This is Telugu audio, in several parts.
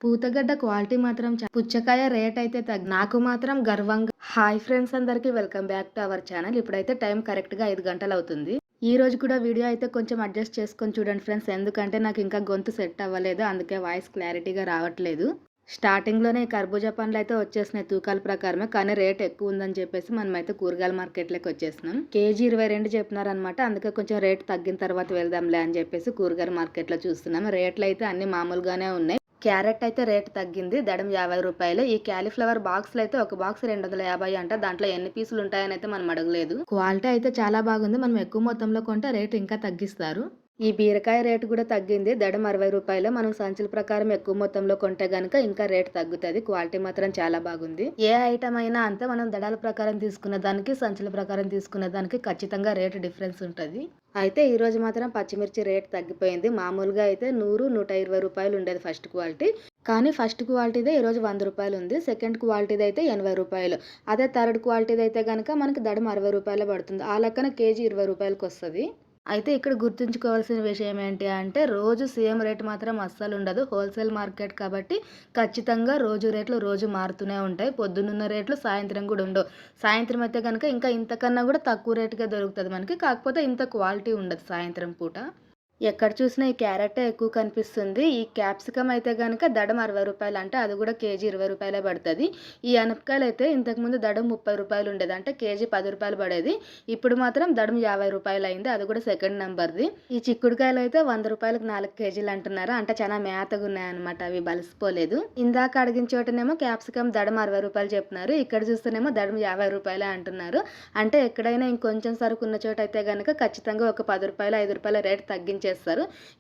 పూతగడ్డ క్వాలిటీ మాత్రం పుచ్చకాయ రేట్ అయితే నాకు మాత్రం గర్వంగా. హాయ్ ఫ్రెండ్స్, అందరికీ welcome back to our channel. ఇప్పుడైతే టైం కరెక్ట్గా 5 గంటలు అవుతుంది. ఈ రోజు కూడా వీడియో అయితే కొంచెం అడ్జస్ట్ చేసుకొని చూడండి ఫ్రెండ్స్, ఎందుకంటే నాకు ఇంకా గొంతు సెట్ అవ్వలేదు, అందుకే వాయిస్ క్లారిటీగా రావట్లేదు. స్టార్టింగ్లోనే కర్బూజా పండ్లు అయితే వచ్చేసినాయి తూకాల ప్రకారమే, కానీ రేట్ ఎక్కువ ఉందని చెప్పేసి మనమైతే కూరగాయల మార్కెట్లోకి వచ్చేసినాం. కేజీ 22 చెప్పినారనమాట, అందుకే కొంచెం రేట్ తగ్గిన తర్వాత వెళ్దాంలే అని చెప్పేసి కూరగాయల మార్కెట్లో చూస్తున్నాం. రేట్లు అయితే అన్ని మామూలుగానే ఉన్నాయి. క్యారెట్ అయితే రేట్ తగ్గింది, దడం 50 రూపాయలు. ఈ క్యాలీఫ్లవర్ బాక్స్లో అయితే ఒక బాక్స్ 250 అంట. దాంట్లో ఎన్ని పీసులు ఉంటాయని అయితే మనం అడగలేదు. క్వాలిటీ అయితే చాలా బాగుంది, మనం ఎక్కువ మొత్తంలో కొంటే రేట్ ఇంకా తగ్గిస్తారు. ఈ బీరకాయ రేటు కూడా తగ్గింది, దడం 60 రూపాయలు. మనం సంచుల ప్రకారం ఎక్కువ మొత్తంలో కొంటే గనుక ఇంకా రేట్ తగ్గుతుంది. క్వాలిటీ మాత్రం చాలా బాగుంది. ఏ ఐటమ్ అయినా అంతే, మనం దడాల ప్రకారం తీసుకునే దానికి సంచుల ప్రకారం తీసుకునే దానికి ఖచ్చితంగా రేటు డిఫరెన్స్ ఉంటుంది. అయితే ఈ రోజు మాత్రం పచ్చిమిర్చి రేట్ తగ్గిపోయింది. మామూలుగా అయితే 100-120 రూపాయలు ఉండేది ఫస్ట్ క్వాలిటీ, కానీ ఫస్ట్ క్వాలిటీదే ఈరోజు 100 రూపాయలు ఉంది. సెకండ్ క్వాలిటీది అయితే 80 రూపాయలు. అదే థర్డ్ క్వాలిటీది అయితే కనుక మనకి దడం 60 రూపాయలు పడుతుంది. ఆ లెక్కన కేజీ 20 రూపాయలకు వస్తుంది. అయితే ఇక్కడ గుర్తుంచుకోవాల్సిన విషయం ఏంటి అంటే, రోజు సేమ్ రేట్ మాత్రం అస్సలు ఉండదు. హోల్సేల్ మార్కెట్ కాబట్టి ఖచ్చితంగా రోజు రేట్లు రోజు మారుతూనే ఉంటాయి. పొద్దున్నున్న రేట్లు సాయంత్రం కూడా ఉండవు. సాయంత్రం అయితే కనుక ఇంకా ఇంతకన్నా కూడా తక్కువ రేటుగా దొరుకుతుంది మనకి, కాకపోతే ఇంత క్వాలిటీ ఉండదు సాయంత్రం పూట. ఎక్కడ చూసినా ఈ క్యారెట్ ఎక్కువ కనిపిస్తుంది. ఈ క్యాప్సికమ్ అయితే కనుక దడం 60 రూపాయలు, అంటే అది కూడా కేజీ 20 రూపాయలే పడుతుంది. ఈ అనపకాయలు అయితే ఇంతకుముందు దడం 30 రూపాయలు ఉండేది, అంటే కేజీ 10 రూపాయలు పడేది. ఇప్పుడు మాత్రం దడం 50 రూపాయలు అయింది, అది కూడా సెకండ్ నెంబర్ది. ఈ చిక్కుడుకాయలు అయితే 100 రూపాయలకు 4 కేజీలు అంటున్నారు, అంటే చాలా మేతగా ఉన్నాయన్నమాట, అవి బలిసిపోలేదు. ఇందాక అడిగిన చోటనేమో క్యాప్సికమ్ దడం 60 రూపాయలు చెప్తున్నారు, ఇక్కడ చూస్తేనేమో దడం 50 రూపాయలే అంటున్నారు. అంటే ఎక్కడైనా ఇంకొంచెం సరుకు ఉన్న చోట అయితే కనుక ఖచ్చితంగా ఒక 10 రూపాయలు 5 రూపాయల రేట్ తగ్గించేస్తారు.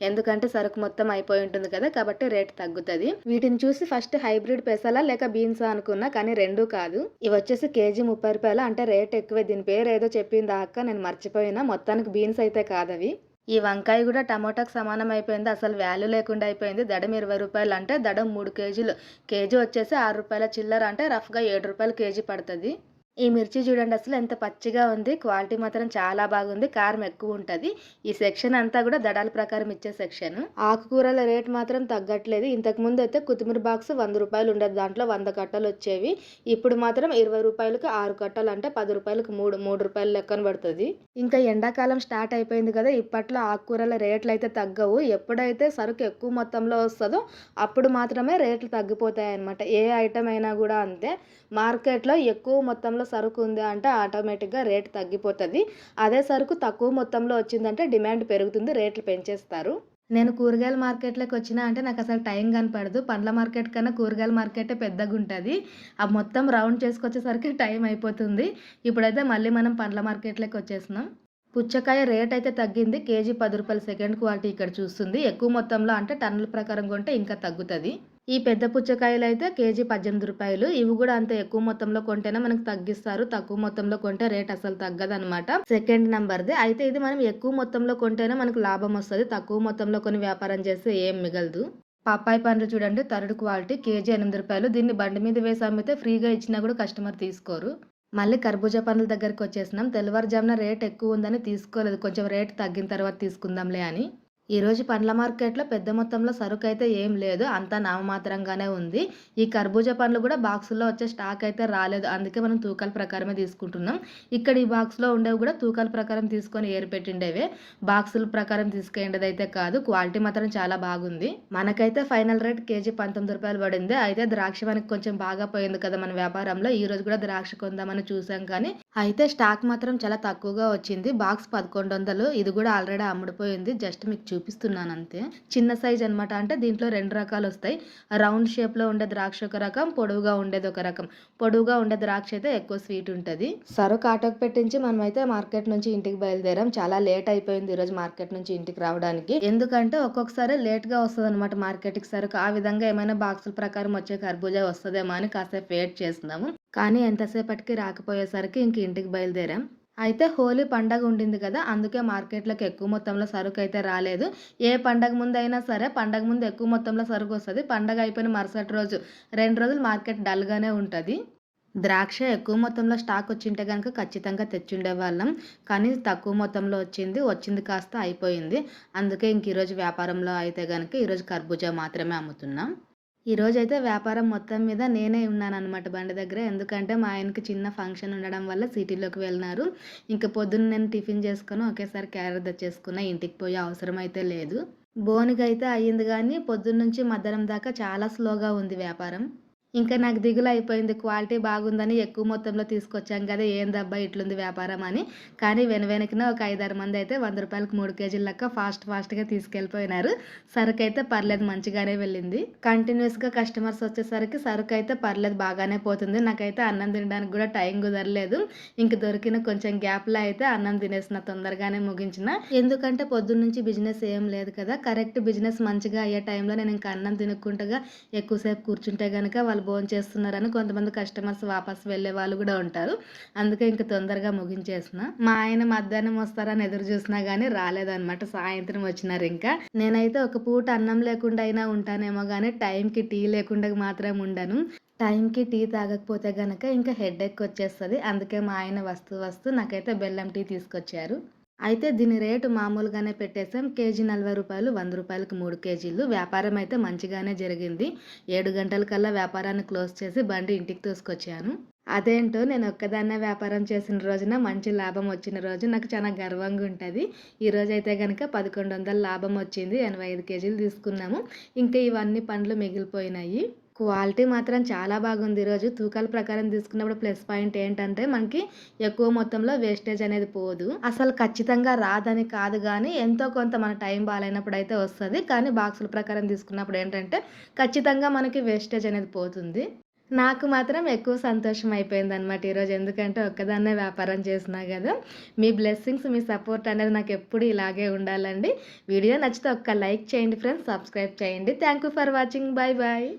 ఎందుకంటే సరుకు మొత్తం అయిపోయి ఉంటుంది కదా, కాబట్టి రేట్ తగ్గుతుంది. వీటిని చూసి ఫస్ట్ హైబ్రిడ్ పెసలా లేక బీన్సా అనుకున్నా, కానీ రెండూ కాదు. ఇవి వచ్చేసి కేజీ 30 రూపాయలు, అంటే రేట్ ఎక్కువే. దీని పేరు ఏదో చెప్పింది అక్క, నేను మర్చిపోయినా. మొత్తానికి బీన్స్ అయితే కాదవి. ఈ వంకాయ కూడా టమోటాకు సమానం అయిపోయింది, అసలు వాల్యూ లేకుండా అయిపోయింది. దడం 20 రూపాయలు, అంటే దడం 3 కేజీలు. కేజీ వచ్చేసి 6 రూపాయల చిల్లర, అంటే రఫ్గా 7 రూపాయలు కేజీ పడుతుంది. ఈ మిర్చి చూడండి అసలు ఎంత పచ్చిగా ఉంది, క్వాలిటీ మాత్రం చాలా బాగుంది, కారం ఎక్కువ ఉంటుంది. ఈ సెక్షన్ అంతా కూడా దడాల ప్రకారం ఇచ్చే సెక్షన్. ఆకుకూరల రేట్ మాత్రం తగ్గట్లేదు. ఇంతకు ముందు అయితే కొత్తిమీర బాక్స్ 100 రూపాయలు ఉండేది, దాంట్లో 100 కట్టలు వచ్చేవి. ఇప్పుడు మాత్రం 20 రూపాయలకు 6 కట్టలు, అంటే 10 రూపాయలకు 3 రూపాయలు లెక్కన పడుతుంది. ఇంకా ఎండాకాలం స్టార్ట్ అయిపోయింది కదా, ఇప్పట్లో ఆకుకూరల రేట్లు అయితే తగ్గవు. ఎప్పుడైతే సరుకు ఎక్కువ మొత్తంలో వస్తుందో అప్పుడు మాత్రమే రేట్లు తగ్గిపోతాయి అన్నమాట. ఏ ఐటమ్ అయినా కూడా అంతే, మార్కెట్లో ఎక్కువ మొత్తంలో సరుకు ఉంది అంటే ఆటోమేటిక్గా రేట్ తగ్గిపోతుంది. అదే సరుకు తక్కువ మొత్తంలో వచ్చిందంటే డిమాండ్ పెరుగుతుంది, రేట్లు పెంచేస్తారు. నేను కూరగాయల మార్కెట్లోకి వచ్చినా అంటే నాకు అసలు టైం కనపడదు. పండ్ల మార్కెట్ కన్నా కూరగాయల మార్కెటే పెద్దగా ఉంటుంది. ఆ మొత్తం రౌండ్ చేసుకొచ్చేసరికి టైం అయిపోతుంది. ఇప్పుడైతే మళ్ళీ మనం పండ్ల మార్కెట్లోకి వచ్చేసినాం. పుచ్చకాయ రేట్ అయితే తగ్గింది, కేజీ 10 రూపాయలు సెకండ్ క్వాలిటీ ఇక్కడ చూస్తుంది. ఎక్కువ మొత్తంలో అంటే టన్నుల ప్రకారం కొంటే ఇంకా తగ్గుతుంది. ఈ పెద్ద పుచ్చకాయలు అయితే కేజీ 18 రూపాయలు. ఇవి కూడా అంత ఎక్కువ మొత్తంలో కొంటేనే మనకు తగ్గిస్తారు, తక్కువ మొత్తంలో కొంటే రేట్ అసలు తగ్గదనమాట. సెకండ్ నెంబర్ది. అయితే ఇది మనం ఎక్కువ మొత్తంలో కొంటేనే మనకు లాభం వస్తుంది, తక్కువ మొత్తంలో కొని వ్యాపారం చేస్తే ఏం మిగలదు. పప్పాయి పండ్లు చూడండి, థర్డ్ క్వాలిటీ, కేజీ 8 రూపాయలు. దీన్ని బండి మీద వేసి అమ్మితే ఫ్రీగా ఇచ్చినా కూడా కస్టమర్ తీసుకోరు. మళ్ళీ కర్బూజా పండ్ల దగ్గరికి వచ్చేసినాం. తెల్లవారుజామున రేట్ ఎక్కువ ఉందని తీసుకోలేదు, కొంచెం రేట్ తగ్గిన తర్వాత తీసుకుందాంలే అని. ఈరోజు పండ్ల మార్కెట్లో పెద్ద మొత్తంలో సరుకు అయితే ఏం లేదు, అంతా నామమాత్రంగానే ఉంది. ఈ కర్బూజా పండ్లు కూడా బాక్సుల్లో వచ్చే స్టాక్ అయితే రాలేదు, అందుకే మనం తూకాల ప్రకారమే తీసుకుంటున్నాం. ఇక్కడ ఈ బాక్స్లో ఉండేవి కూడా తూకాల ప్రకారం తీసుకొని ఏరిపెట్టిండేవే, బాక్సుల ప్రకారం తీసుకెళ్ళేది అయితే కాదు. క్వాలిటీ మాత్రం చాలా బాగుంది. మనకైతే ఫైనల్ రేట్ కేజీ 19 రూపాయలు పడింది. అయితే ద్రాక్ష మనకి కొంచెం బాగా పోయింది కదా మన వ్యాపారంలో, ఈ రోజు కూడా ద్రాక్ష కొందామని చూసాం, కానీ అయితే స్టాక్ మాత్రం చాలా తక్కువగా వచ్చింది. బాక్స్ 1100, ఇది కూడా ఆల్రెడీ అమ్ముడిపోయింది. జస్ట్ మీకు చూపిస్తున్నాను అంతే. చిన్న సైజ్ అనమాట, అంటే దీంట్లో 2 రకాలు వస్తాయి. రౌండ్ షేప్ లో ఉండే ద్రాక్ష ఒక రకం, పొడవుగా ఉండేది ఒక రకం. పొడవుగా ఉండే ద్రాక్ష అయితే ఎక్కువ స్వీట్ ఉంటుంది. సరుకు ఆటోకి పెట్టించి మనమైతే మార్కెట్ నుంచి ఇంటికి బయలుదేరాం. చాలా లేట్ అయిపోయింది ఈరోజు మార్కెట్ నుంచి ఇంటికి రావడానికి, ఎందుకంటే ఒక్కొక్కసారి లేట్ గా వస్తుంది అనమాట మార్కెట్ కి సరుకు. ఆ విధంగా ఏమైనా బాక్సుల ప్రకారం వచ్చే కర్బూజా వస్తుందేమో అని కాసేపు వెయిట్ చేస్తున్నాము, కానీ ఎంతసేపటికి రాకపోయేసరికి ఇంక ఇంటికి బయలుదేరాం. అయితే హోలీ పండగ ఉండింది కదా, అందుకే మార్కెట్లోకి ఎక్కువ మొత్తంలో సరుకు అయితే రాలేదు. ఏ పండగ ముందు అయినా సరే పండగ ముందు ఎక్కువ మొత్తంలో సరుకు వస్తుంది, పండగ అయిపోయిన మరుసటి రోజు 2 రోజులు మార్కెట్ డల్గానే ఉంటుంది. ద్రాక్ష ఎక్కువ మొత్తంలో స్టాక్ వచ్చింటే కనుక ఖచ్చితంగా తెచ్చుండే వాళ్ళం, కానీ తక్కువ మొత్తంలో వచ్చింది కాస్త అయిపోయింది. అందుకే ఇంక ఈరోజు వ్యాపారంలో అయితే కనుక ఈరోజు కర్బూజా మాత్రమే అమ్ముతున్నాం. ఈరోజైతే వ్యాపారం మొత్తం మీద నేనే ఉన్నాననమాట బండి దగ్గర. ఎందుకంటే మా ఆయనకి చిన్న ఫంక్షన్ ఉండడం వల్ల సిటీలోకి వెళ్ళినారు. ఇంక పొద్దున్న నేను టిఫిన్ చేసుకొని ఒకేసారి క్యారేజ్ తెచ్చేసుకున్న. ఇంటికి పోయే అవసరం అయితే లేదు. బోనిగైతే అయ్యింది గానీ పొద్దున్నుంచి మధ్యాహ్నం దాకా చాలా స్లోగా ఉంది వ్యాపారం. ఇంకా నాకు దిగులయిపోయింది. క్వాలిటీ బాగుందని ఎక్కువ మొత్తంలో తీసుకొచ్చాం కదా! ఏందబ్బా ఇట్లుంది వ్యాపారం అని. కానీ వెనకనే ఒక 5, 6 మందయితే రూ. 100కి 3 కేజీల లెక్క ఫాస్ట్‌గా తీసుకెళ్ళిపోయినారు. సరుకయితే పర్లేదు మంచిగానే వెళ్ళింది. కంటిన్యూయస్‌గా కస్టమర్స్ వచ్చేసరికి సరుకయితే పర్లేదు బాగానే పోతుంది. నాకైతే అన్నం తినడానికి గూడా టైం కుదరలేదు. ఇంక దొరికిన కొంచెం గ్యాప్‌లో అయితే అన్నం తినేసిన. తొందరగానే ముగించిన. ఎందుకంటే పొద్దున్నుంచి బిజినెస్ ఏం లేదు కదా! కరెక్ట్ బిజినెస్ మంచిగా అయ్యే టైంలో నేను ఇంక అన్నం తినకుంటగా ఎక్కువసేపు కూర్చుంటే గనక వాళ్ళు భోంచేస్తున్నారని కొంతమంది కస్టమర్స్ వాపస్ వెళ్ళే వాళ్ళు కూడా ఉంటారు. అందుకే ఇంక తొందరగా ముగించేసిన. మా ఆయన మధ్యాహ్నం వస్తారని ఎదురు చూసినా గానీ రాలేదనమాట. సాయంత్రం వచ్చినారు ఇంకా. నేనైతే ఒక పూట అన్నం లేకుండా అయినా ఉంటానేమో గానీ టైంకి టీ లేకుండా మాత్రం ఉండను. టైంకి టీ తాగకపోతే గనక ఇంకా హెడేక్ వచ్చేస్తది. అందుకే మా ఆయన వస్తూ నాకైతే బెల్లం టీ తీసుకొచ్చారు. అయితే దీని రేటు మామూలుగానే పెట్టేసాం. కేజీ రూ. 40, రూ. 100కి 3 కేజీలు. వ్యాపారం అయితే మంచిగానే జరిగింది. 7 గంటలకల్లా వ్యాపారాన్ని క్లోజ్ చేసి బండి ఇంటికి తీసుకొచ్చాను. అదేంటో నేను ఒక్కదాన్నే వ్యాపారం చేసిన రోజున మంచి లాభం వచ్చిన రోజు నాకు చాలా గర్వంగా ఉంటది. ఈరోజైతే గనక 1100 లాభం వచ్చింది. 85 కేజీలు తీసుకున్నాము. ఇంకా ఇవన్నీ పండ్లు మిగిలిపోయినాయి. క్వాలిటీ మాత్రం చాలా బాగుంది ఈరోజు. తూకాల ప్రకారం తీసుకున్నప్పుడు ప్లస్ పాయింట్ ఏంటంటే మనకి ఎక్కువ మొత్తంలో వేస్టేజ్ అనేది పోదు. అసలు ఖచ్చితంగా రాదని కాదు గానీ ఎంతో కొంత మన టైం బాలేనప్పుడు అయితే వస్తది. కానీ బాక్సుల ప్రకారం తీసుకున్నప్పుడు ఏంటంటే ఖచ్చితంగా మనకి వేస్టేజ్ అనేది పోతుంది. నాకు మాత్రం ఎక్కువ సంతోషం అయిపోయిందనమాట ఈరోజు. ఎందుకంటే ఒక్కదాన్నే వ్యాపారం చేసినా గదా! మీ బ్లెస్సింగ్స్, మీ సపోర్ట్ అనేది నాకెప్పుడు ఇలాగే ఉండాలండి. వీడియో నచ్చితే ఒక్క లైక్ చేయండి ఫ్రెండ్స్. సబ్స్క్రైబ్ చేయండి. Thank you for watching. Bye bye.